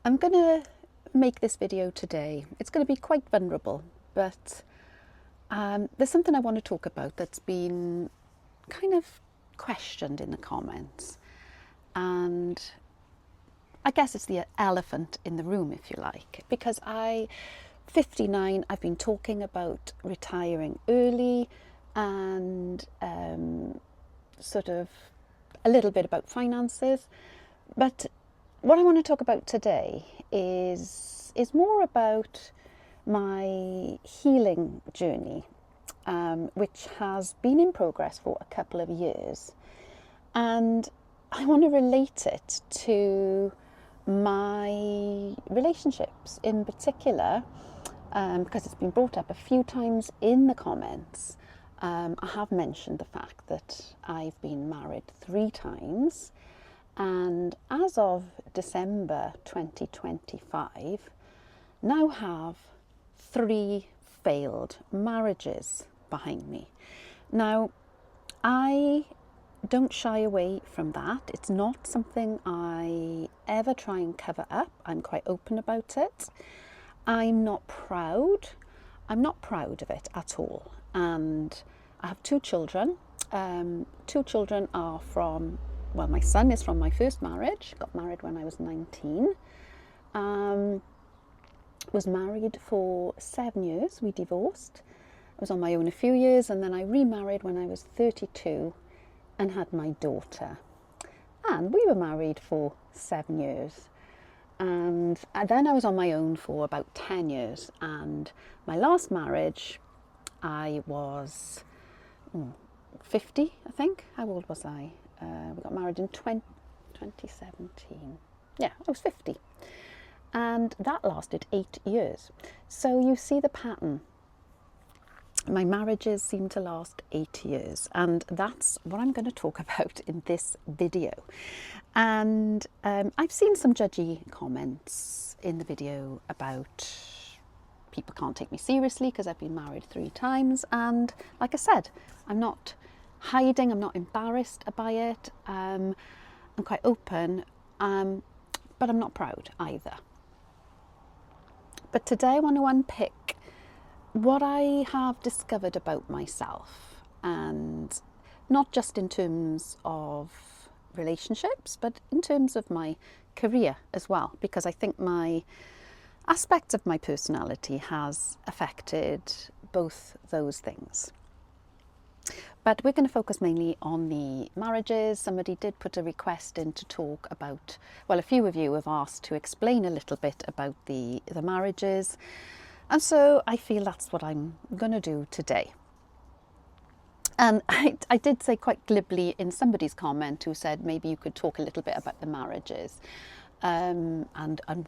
I'm going to make this video today. It's going to be quite vulnerable, but there's something I want to talk about that's been kind of questioned in the comments. And I guess it's the elephant in the room, if you like, because 59, I've been talking about retiring early and sort of a little bit about finances. But what I want to talk about today is more about my healing journey, which has been in progress for a couple of years. And I want to relate it to my relationships in particular, because it's been brought up a few times in the comments. I have mentioned the fact that I've been married 3 times, and as of December 2025, now have 3 failed marriages behind me. Now, I don't shy away from that. It's not something I ever try and cover up. I'm quite open about it. I'm not proud. I'm not proud of it at all. And I have 2 children. 2 children are from, well, my son is from my first marriage. Got married when I was 19. Was married for 7 years. We divorced. I was on my own a few years, and then I remarried when I was 32 and had my daughter. And we were married for 7 years. And then I was on my own for about 10 years. And my last marriage, I was 50, I think. How old was I? We got married in 2017. Yeah, I was 50. And that lasted 8 years. So you see the pattern. My marriages seem to last 8 years, and that's what I'm going to talk about in this video. And I've seen some judgy comments in the video about people can't take me seriously because I've been married 3 times. And like I said, I'm not hiding, I'm not embarrassed by it. I'm quite open, but I'm not proud either. But today I want to unpick what I have discovered about myself, and not just in terms of relationships, but in terms of my career as well, because I think my aspects of my personality has affected both those things. But we're going to focus mainly on the marriages. Somebody did put a request in to talk about, well, a few of you have asked to explain a little bit about the marriages. And so I feel that's what I'm going to do today. And I did say quite glibly in somebody's comment who said maybe you could talk a little bit about the marriages and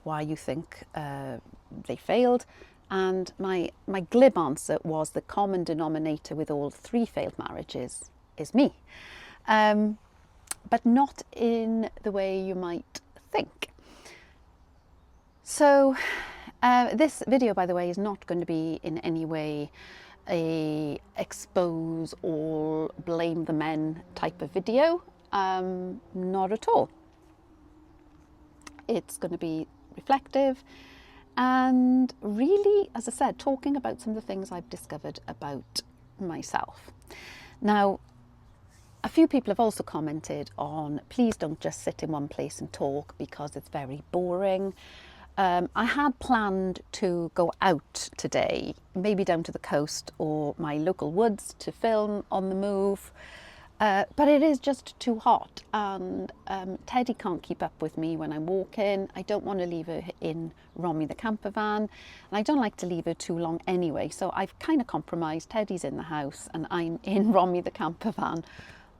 why you think they failed. And my glib answer was the common denominator with all 3 failed marriages is me. But not in the way you might think. So this video, by the way, is not going to be in any way a expose or blame the men type of video. Not at all. It's going to be reflective and really, as I said, talking about some of the things I've discovered about myself. Now, a few people have also commented on, please don't just sit in one place and talk because it's very boring. I had planned to go out today, maybe down to the coast or my local woods to film on the move, but it is just too hot, and Teddy can't keep up with me when I'm walking. I don't want to leave her in Romy the camper van, and I don't like to leave her too long anyway, so I've kind of compromised. Teddy's in the house and I'm in Romy the camper van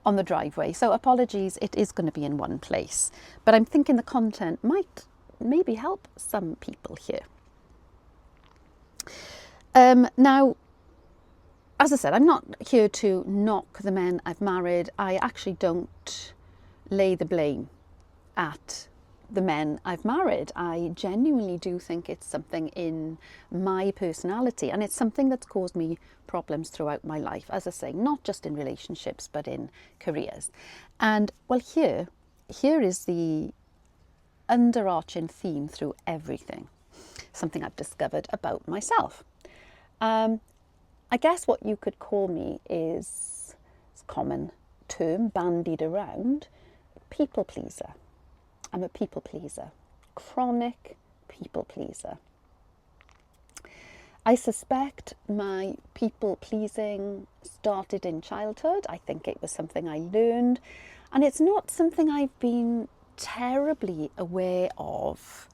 on the driveway. So apologies, it is going to be in one place, but I'm thinking the content might maybe help some people here. Now, as I said, I'm not here to knock the men I've married. I actually don't lay the blame at the men I've married. I genuinely do think it's something in my personality, and it's something that's caused me problems throughout my life, as I say, not just in relationships, but in careers. And well, here is the underarching theme through everything, something I've discovered about myself. I guess what you could call me is a common term bandied around, people pleaser. I'm a people pleaser, chronic people pleaser. I suspect my people pleasing started in childhood. I think it was something I learned, and it's not something I've been terribly aware of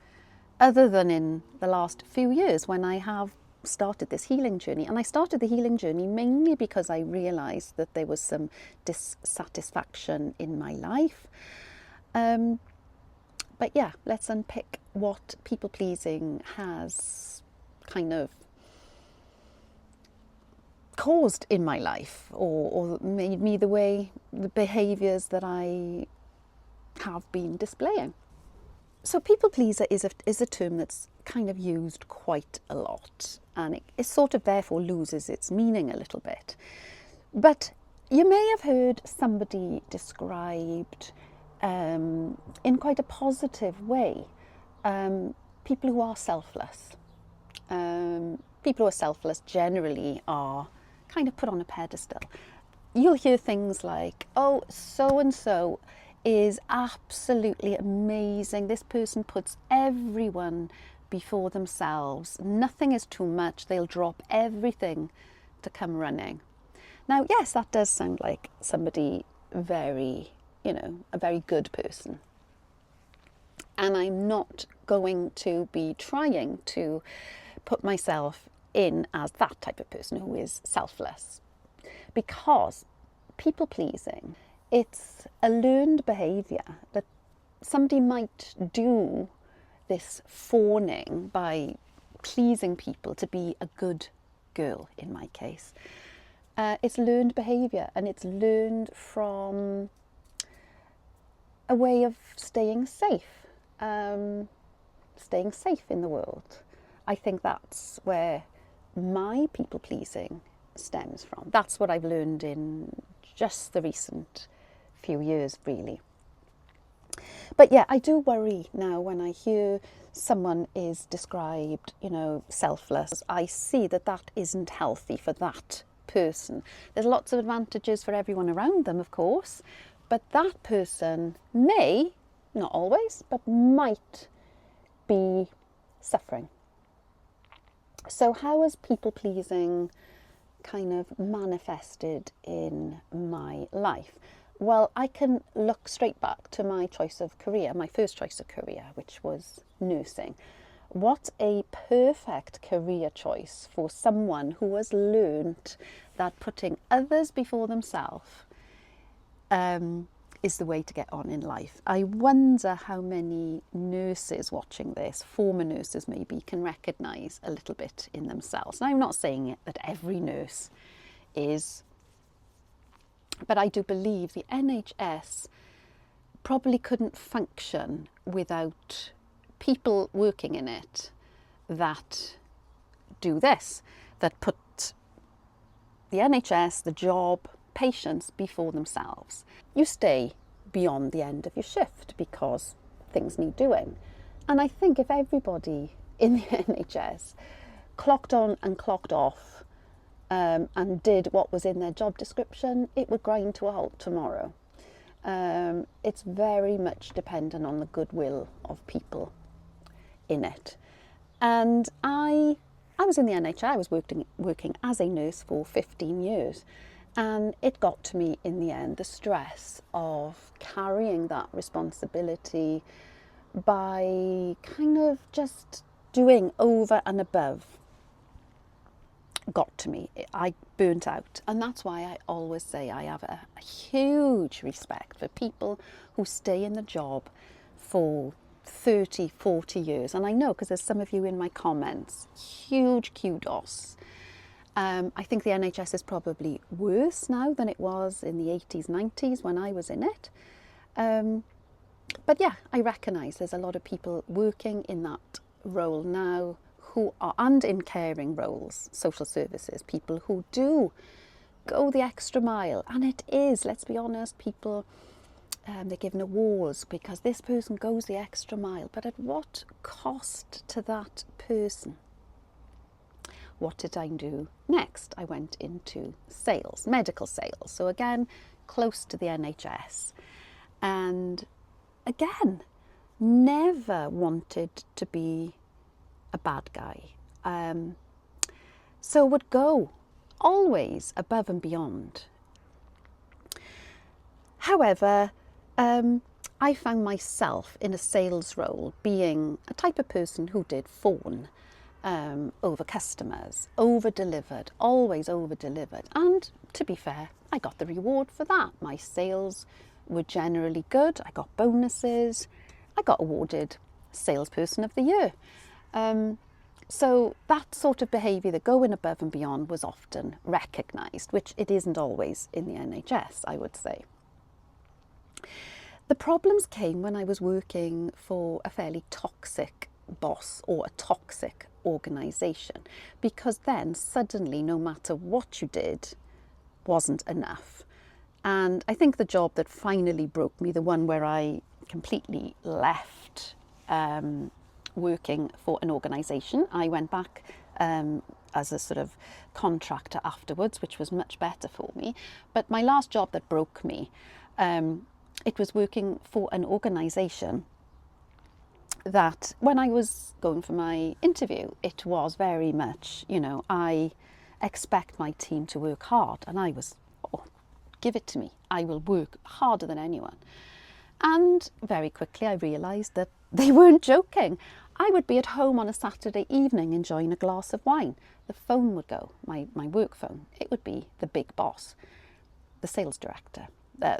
other than in the last few years when I have started this healing journey. And I started the healing journey mainly because I realised that there was some dissatisfaction in my life. But yeah, let's unpick what people pleasing has kind of caused in my life, or made me the behaviours that I have been displaying. So people pleaser is a term that's kind of used quite a lot, and it sort of therefore loses its meaning a little bit. But you may have heard somebody described in quite a positive way, people who are selfless. People who are selfless generally are kind of put on a pedestal. You'll hear things like, oh, so-and-so is absolutely amazing. This person puts everyone before themselves. Nothing is too much. They'll drop everything to come running. Now, yes, that does sound like somebody very, a very good person. And I'm not going to be trying to put myself in as that type of person who is selfless, because people pleasing, it's a learned behaviour that somebody might do this fawning by pleasing people to be a good girl, in my case. It's learned behaviour, and it's learned from a way of staying safe in the world. I think that's where my people pleasing stems from. That's what I've learned in just the recent few years, really. But yeah, I do worry now when I hear someone is described, selfless. I see that that isn't healthy for that person. There's lots of advantages for everyone around them, of course, but that person may, not always, but might be suffering. So how has people pleasing kind of manifested in my life? Well, I can look straight back to my choice of career, my first choice of career, which was nursing. What a perfect career choice for someone who has learnt that putting others before themselves is the way to get on in life. I wonder how many nurses watching this, former nurses maybe, can recognise a little bit in themselves. And I'm not saying that every nurse is, but I do believe the NHS probably couldn't function without people working in it that do this, that put the NHS, the job, patients before themselves. You stay beyond the end of your shift because things need doing. And I think if everybody in the NHS clocked on and clocked off and did what was in their job description, it would grind to a halt tomorrow. It's very much dependent on the goodwill of people in it. And I was in the NHS, I was working as a nurse for 15 years. And it got to me in the end, the stress of carrying that responsibility by kind of just doing over and above got to me. I burnt out. And that's why I always say I have a huge respect for people who stay in the job for 30, 40 years. And I know, because there's some of you in my comments, huge kudos. I think the NHS is probably worse now than it was in the 80s, 90s when I was in it. But yeah, I recognise there's a lot of people working in that role now who are, and in caring roles, social services, people who do go the extra mile. And it is, let's be honest, people they're given awards because this person goes the extra mile, but at what cost to that person? What did I do next? I went into sales, medical sales. So again, close to the NHS. And again, never wanted to be a bad guy. So would go always above and beyond. However, I found myself in a sales role being a type of person who did fawn over customers, over-delivered, always over-delivered. And to be fair, I got the reward for that. My sales were generally good. I got bonuses. I got awarded Salesperson of the Year. So that sort of behaviour, the going above and beyond, was often recognised, which it isn't always in the NHS, I would say. The problems came when I was working for a fairly toxic boss or a toxic organisation, because then suddenly, no matter what you did, wasn't enough. And I think the job that finally broke me, the one where I completely left working for an organisation, I went back as a sort of contractor afterwards, which was much better for me. But my last job that broke me, it was working for an organisation that when I was going for my interview, it was very much, you know, I expect my team to work hard, and I was, oh, give it to me. I will work harder than anyone. And very quickly I realised that they weren't joking. I would be at home on a Saturday evening enjoying a glass of wine. The phone would go, my work phone. It would be the big boss, the sales director, the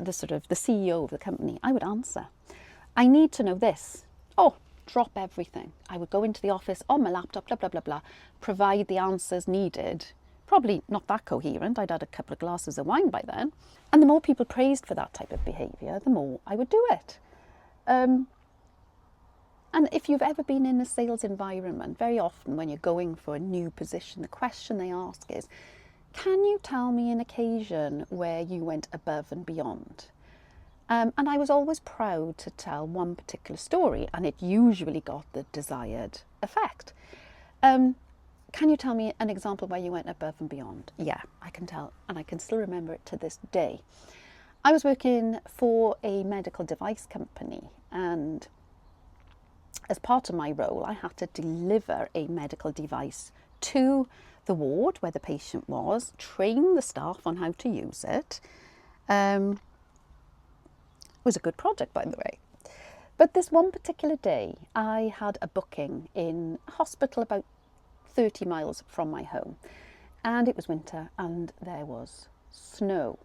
CEO of the company. I would answer. I need to know this. Oh, drop everything. I would go into the office on my laptop, blah, blah, blah, blah, provide the answers needed. Probably not that coherent. I'd had a couple of glasses of wine by then. And the more people praised for that type of behaviour, the more I would do it. And if you've ever been in a sales environment, very often when you're going for a new position, the question they ask is, can you tell me an occasion where you went above and beyond? And I was always proud to tell one particular story, and it usually got the desired effect. Can you tell me an example where you went above and beyond? Yeah, I can tell, and I can still remember it to this day. I was working for a medical device company, and as part of my role, I had to deliver a medical device to the ward where the patient was, train the staff on how to use it. It was a good project, by the way. But this one particular day, I had a booking in a hospital about 30 miles from my home. And it was winter and there was snow.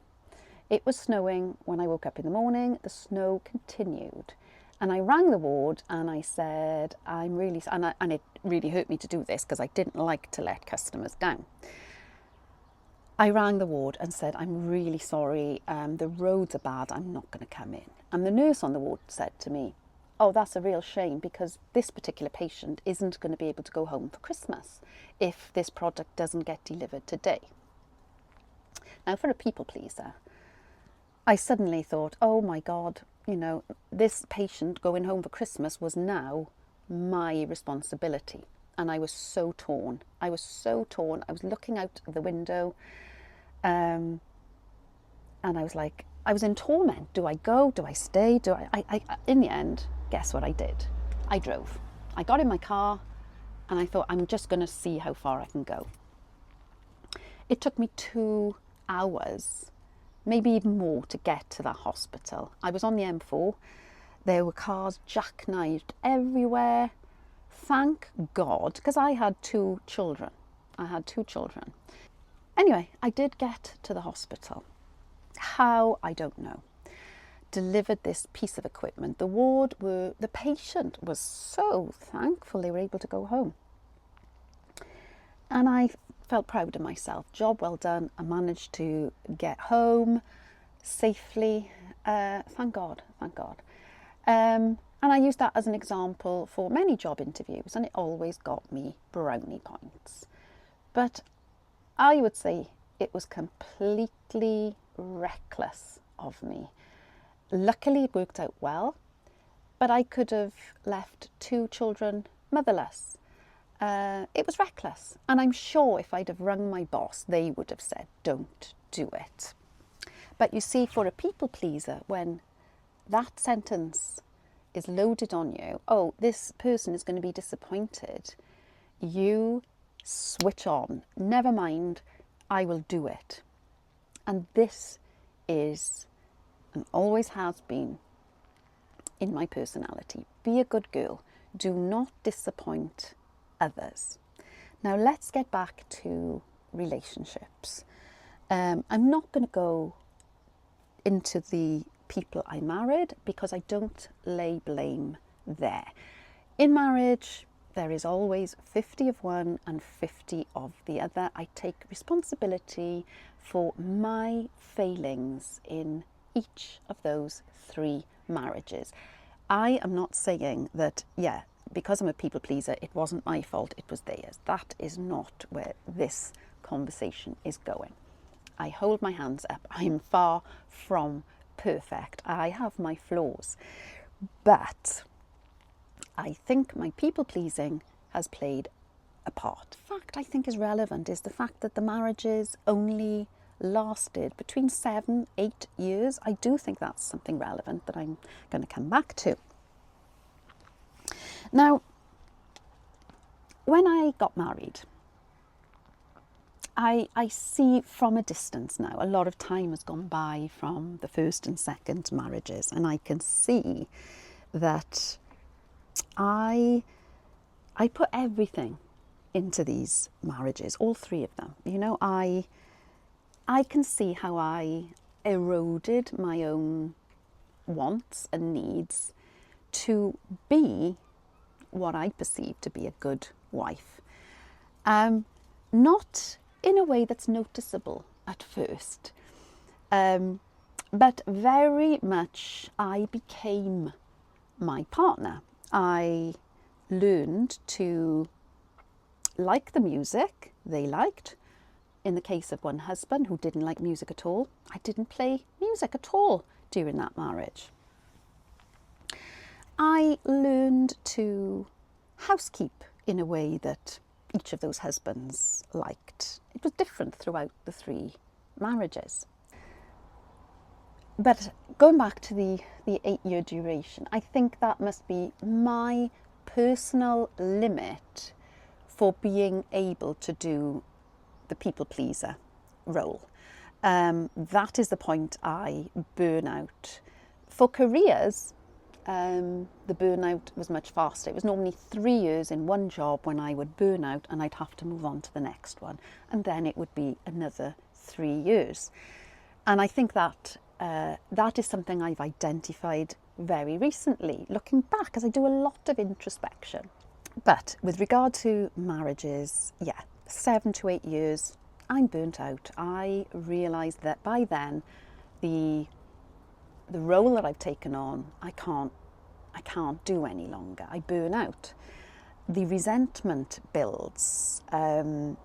It was snowing when I woke up in the morning. The snow continued. And I rang the ward and I said, and it really hurt me to do this because I didn't like to let customers down. I rang the ward and said, I'm really sorry, the roads are bad, I'm not going to come in. And the nurse on the ward said to me, oh, that's a real shame because this particular patient isn't going to be able to go home for Christmas if this product doesn't get delivered today. Now, for a people pleaser, I suddenly thought, oh my God, you know, this patient going home for Christmas was now my responsibility. And I was so torn. I was so torn. I was looking out the window and I was like, I was in torment. Do I go? Do I stay? In the end, guess what I did? I drove. I got in my car and I thought, I'm just going to see how far I can go. It took me 2 hours, maybe even more, to get to that hospital. I was on the M4. There were cars jackknifed everywhere. Thank God, because I had 2 children. Anyway, I did get to the hospital. How, I don't know. Delivered this piece of equipment. The patient was so thankful they were able to go home. And I felt proud of myself. Job well done. I managed to get home safely. Thank God. And I used that as an example for many job interviews, and it always got me brownie points. But I would say it was completely reckless of me. Luckily, it worked out well, but I could have left 2 children motherless. It was reckless, and I'm sure if I'd have rung my boss, they would have said, don't do it. But you see, for a people pleaser, when that sentence is loaded on you, oh, this person is going to be disappointed, you switch on. Never mind, I will do it. And this is, and always has been, in my personality. Be a good girl. Do not disappoint others. Now let's get back to relationships. I'm not going to go into the people I married because I don't lay blame there. In marriage, there is always 50 of one and 50 of the other. I take responsibility for my failings in each of those 3 marriages. I am not saying that, because I'm a people pleaser, it wasn't my fault, it was theirs. That is not where this conversation is going. I hold my hands up. I'm far from perfect. I have my flaws. But I think my people pleasing has played a part. The fact I think is relevant is the fact that the marriages only lasted between 7-8 years. I do think that's something relevant that I'm going to come back to. Now, when I got married, I see from a distance now, a lot of time has gone by from the first and second marriages, and I can see that I put everything into these marriages, all 3 of them. You know, I can see how I eroded my own wants and needs to be what I perceive to be a good wife. Not in a way that's noticeable at first, but very much I became my partner. I learned to like the music they liked. In the case of one husband who didn't like music at all, I didn't play music at all during that marriage. I learned to housekeep in a way that each of those husbands liked. It was different throughout the 3 marriages. But going back to the 8-year duration, I think that must be my personal limit for being able to do the people pleaser role. That is the point I burn out. For careers, the burnout was much faster. It was normally 3 years in one job when I would burn out and I'd have to move on to the next one. And then it would be another 3 years. And I think that that is something I've identified very recently, looking back, as I do a lot of introspection. But with regard to marriages, 7 to 8 years, I'm burnt out. I realised that by then the role that I've taken on, I can't do any longer. I burn out. The resentment builds, and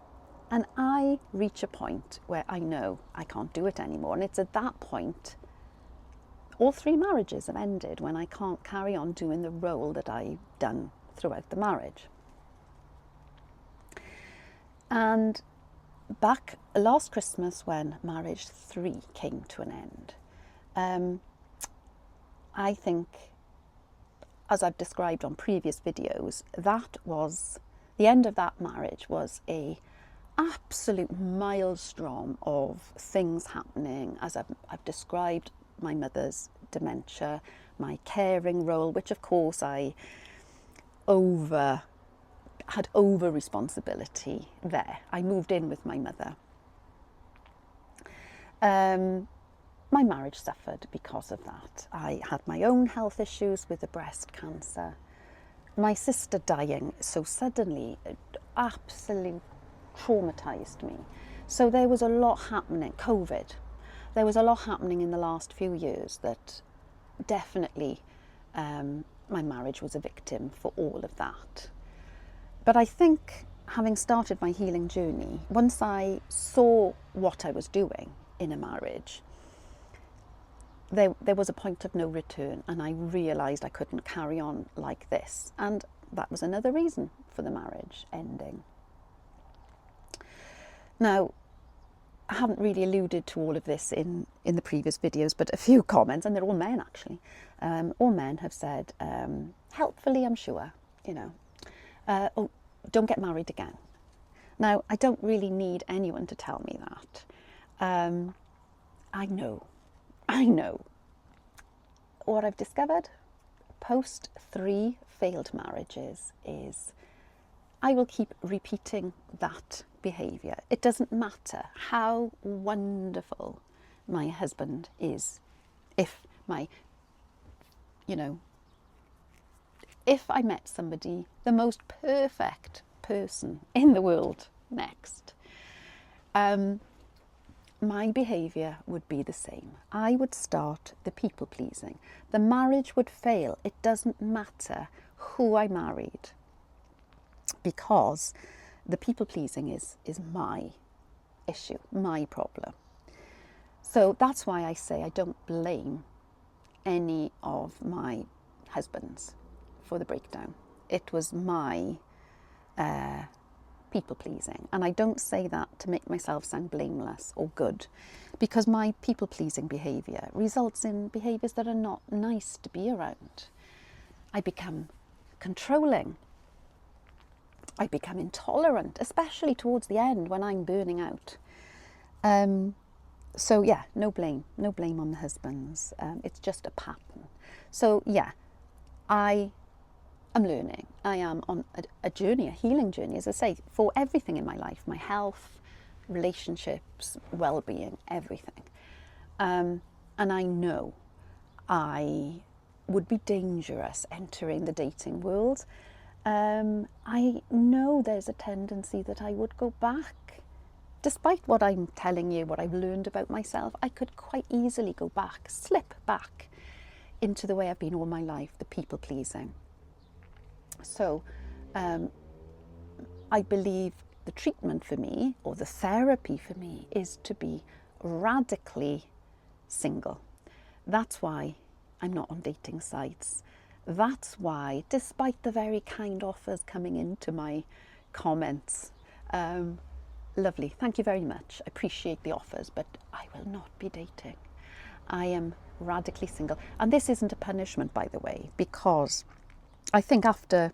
I reach a point where I know I can't do it anymore. And it's at that point, all 3 marriages have ended, when I can't carry on doing the role that I've done throughout the marriage. And back last Christmas, when marriage 3 came to an end, I think, as I've described on previous videos, that was the end of that marriage was a absolute maelstrom of things happening. As I've described, my mother's dementia, my caring role, which of course I had over responsibility there. I moved in with my mother. My marriage suffered because of that. I had my own health issues with the breast cancer. My sister dying so suddenly absolutely traumatized me. So there was a lot happening. COVID. There was a lot happening in the last few years that definitely my marriage was a victim for all of that. But I think, having started my healing journey, once I saw what I was doing in a marriage, there was a point of no return, and I realised I couldn't carry on like this, and that was another reason for the marriage ending. Now, I haven't really alluded to all of this in the previous videos, but a few comments, and they're all men actually, all men have said, helpfully I'm sure, you know, oh, don't get married again. Now, I don't really need anyone to tell me that. I know. What I've discovered post 3 failed marriages is I will keep repeating that behaviour. It doesn't matter how wonderful my husband is. If I met somebody, the most perfect person in the world next, my behaviour would be the same. I would start the people pleasing. The marriage would fail. It doesn't matter who I married, because the people pleasing is my issue, my problem. So that's why I say I don't blame any of my husbands for the breakdown. It was my people pleasing, and I don't say that to make myself sound blameless or good, because my people pleasing behaviour results in behaviours that are not nice to be around. I become controlling. I become intolerant, especially towards the end when I'm burning out. So yeah, no blame on the husbands. It's just a pattern. So yeah, I am learning. I am on a journey, a healing journey, as I say, for everything in my life, my health, relationships, well-being, everything. And I know I would be dangerous entering the dating world. I know there's a tendency that I would go back. Despite what I'm telling you, what I've learned about myself, I could quite easily go back, slip back into the way I've been all my life, the people pleasing. So I believe the treatment for me, or the therapy for me, is to be radically single. That's why I'm not on dating sites. That's why, despite the very kind offers coming into my comments, lovely, thank you very much, I appreciate the offers, but I will not be dating. I am radically single. And this isn't a punishment, by the way, because I think after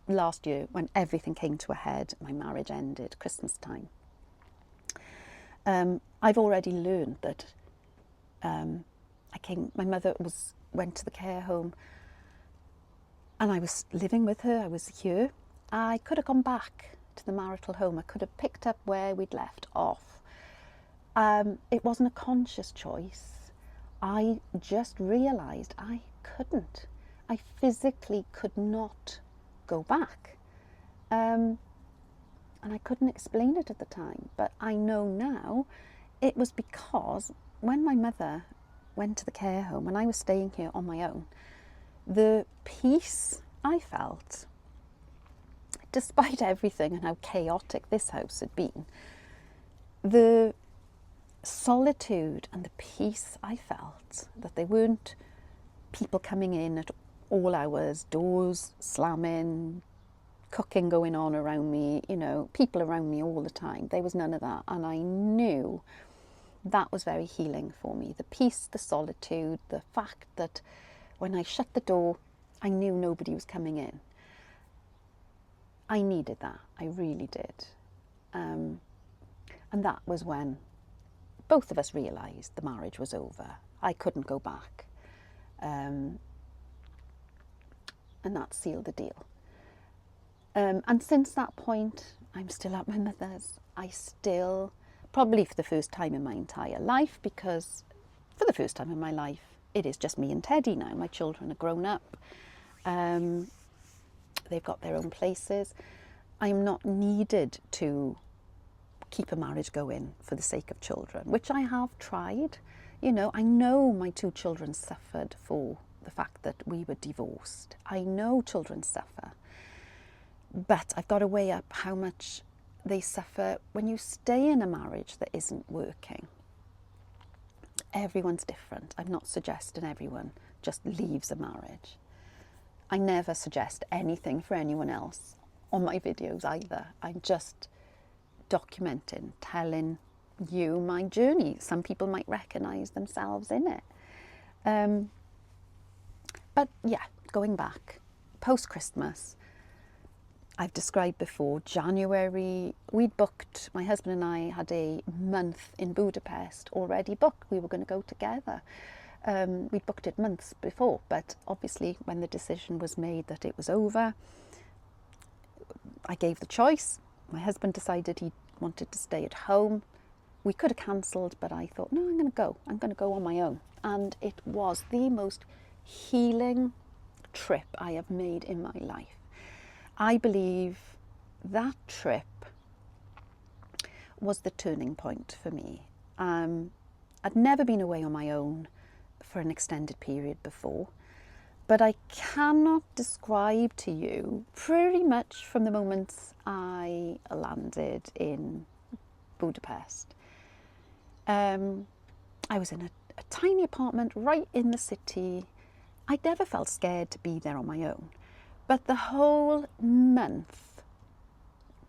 last year, when everything came to a head, my marriage ended, Christmas time, I've already learned that my mother went to the care home, and I was living with her, I was here. I could have gone back to the marital home. I could have picked up where we'd left off. It wasn't a conscious choice. I just realised I couldn't. I physically could not go back. And I couldn't explain it at the time, but I know now it was because when my mother went to the care home and I was staying here on my own, the peace I felt, despite everything and how chaotic this house had been, the solitude and the peace I felt, that there weren't people coming in at all hours, doors slamming, cooking going on around me, people around me all the time. There was none of that, and I knew that was very healing for me. The peace, the solitude, the fact that when I shut the door, I knew nobody was coming in. I needed that. I really did. And that was when both of us realised the marriage was over. I couldn't go back. And that sealed the deal. And since that point, I'm still at my mother's. I still, probably for the first time in my entire life, because for the first time in my life, it is just me and Teddy now. My children are grown up. They've got their own places. I'm not needed to keep a marriage going for the sake of children, which I have tried. I know my 2 children suffered for the fact that we were divorced. I know children suffer. But I've got to weigh up how much they suffer when you stay in a marriage that isn't working. everyone's different. I'm not suggesting everyone just leaves a marriage. I never suggest anything for anyone else on my videos either. I'm just documenting, telling you my journey. Some people might recognise themselves in it. But yeah, going back, post-Christmas, I've described before, January, we'd booked, my husband and I had a month in Budapest already booked. We were going to go together. We'd booked it months before, but obviously when the decision was made that it was over, I gave the choice. My husband decided he wanted to stay at home. We could have cancelled, but I thought, no, I'm going to go. I'm going to go on my own. And it was the most healing trip I have made in my life. I believe that trip was the turning point for me. I'd never been away on my own for an extended period before, but I cannot describe to you pretty much from the moment I landed in Budapest. I was in a tiny apartment right in the city. I never felt scared to be there on my own. But the whole month,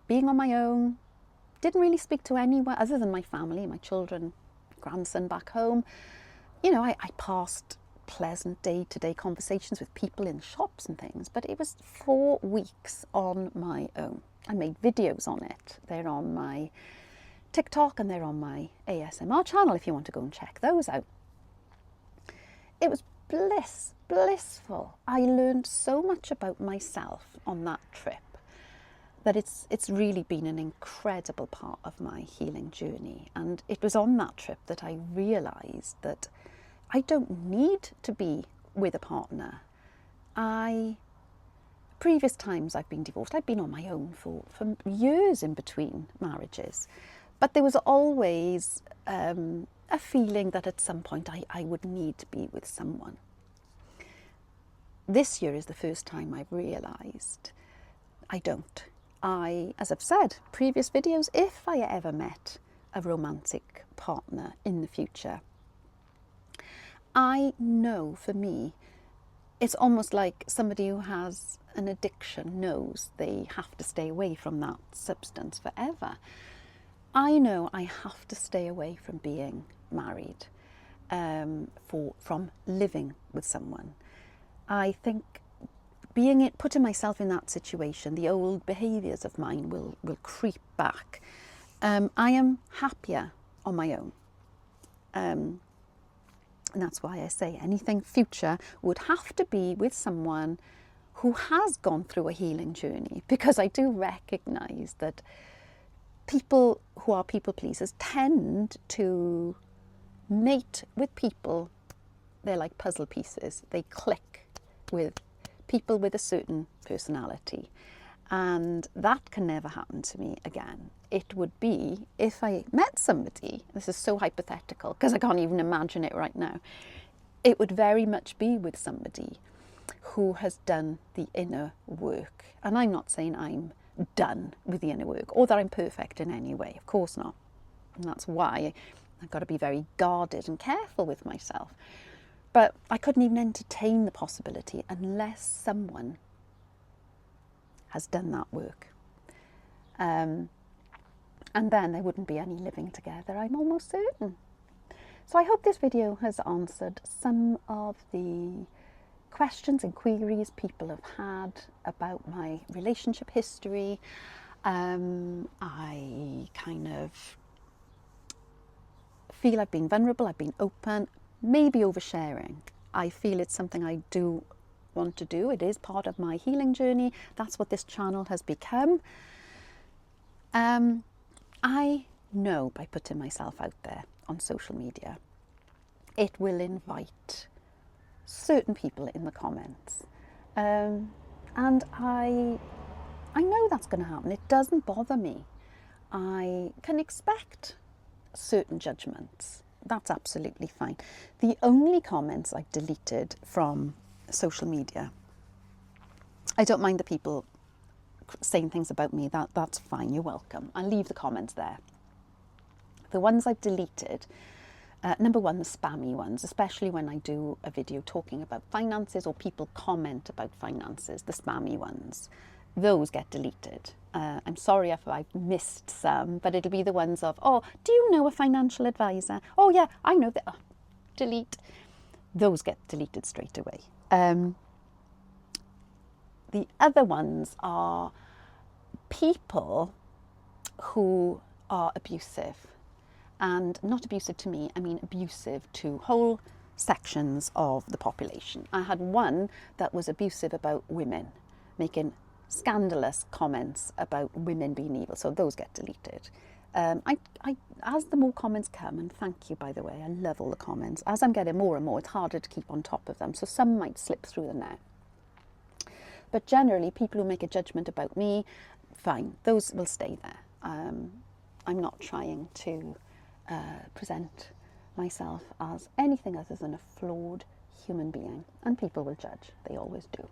being on my own, didn't really speak to anyone other than my family, my children, grandson back home. You know, I passed pleasant day-to-day conversations with people in shops and things, but it was 4 weeks on my own. I made videos on it. They're on my TikTok and they're on my ASMR channel if you want to go and check those out. It was blissful. I learned so much about myself on that trip that it's really been an incredible part of my healing journey. And it was on that trip that I realised that I don't need to be with a partner. Previous times I've been divorced, I've been on my own for years in between marriages. But there was always a feeling that at some point I would need to be with someone. This year is the first time I've realised I don't. As I've said, previous videos, if I ever met a romantic partner in the future, I know for me, it's almost like somebody who has an addiction knows they have to stay away from that substance forever. I know I have to stay away from being married, from living with someone. I think putting myself in that situation, the old behaviours of mine will creep back. I am happier on my own. And that's why I say anything future would have to be with someone who has gone through a healing journey, because I do recognise that people who are people pleasers tend to mate with people, they're like puzzle pieces. They click with people with a certain personality. And that can never happen to me again. It would be if I met somebody, this is so hypothetical because I can't even imagine it right now, it would very much be with somebody who has done the inner work. And I'm not saying I'm done with the inner work or that I'm perfect in any way, of course not. And that's why I've got to be very guarded and careful with myself. But I couldn't even entertain the possibility unless someone has done that work. And then there wouldn't be any living together, I'm almost certain. So I hope this video has answered some of the questions and queries people have had about my relationship history. I kind of feel I've been vulnerable, I've been open, maybe oversharing. I feel it's something I do want to do. It is part of my healing journey. That's what this channel has become. I know by putting myself out there on social media, it will invite certain people in the comments. And I know that's going to happen. It doesn't bother me. I can expect certain judgments. That's absolutely fine. The only comments I've deleted from social media, I don't mind the people saying things about me, that's fine, you're welcome. I'll leave the comments there. The ones I've deleted Number one, the spammy ones, especially when I do a video talking about finances or people comment about finances, the spammy ones, those get deleted. I'm sorry if I've missed some, but it'll be the ones of, oh, do you know a financial advisor? Oh yeah, I know that. Oh, delete. Those get deleted straight away. The other ones are people who are abusive. And not abusive to me, I mean abusive to whole sections of the population. I had one that was abusive about women, making scandalous comments about women being evil, so those get deleted. As the more comments come, and thank you by the way, I love all the comments, as I'm getting more and more, it's harder to keep on top of them, so some might slip through the net. But generally, people who make a judgment about me, fine, those will stay there. I'm not trying to present myself as anything other than a flawed human being, and people will judge, they always do.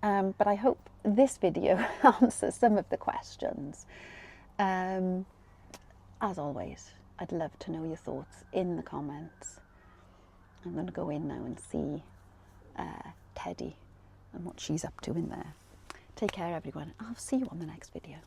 But I hope this video answers some of the questions. As always, I'd love to know your thoughts in the comments. I'm going to go in now and see Teddy and what she's up to in there. Take care everyone, I'll see you on the next video.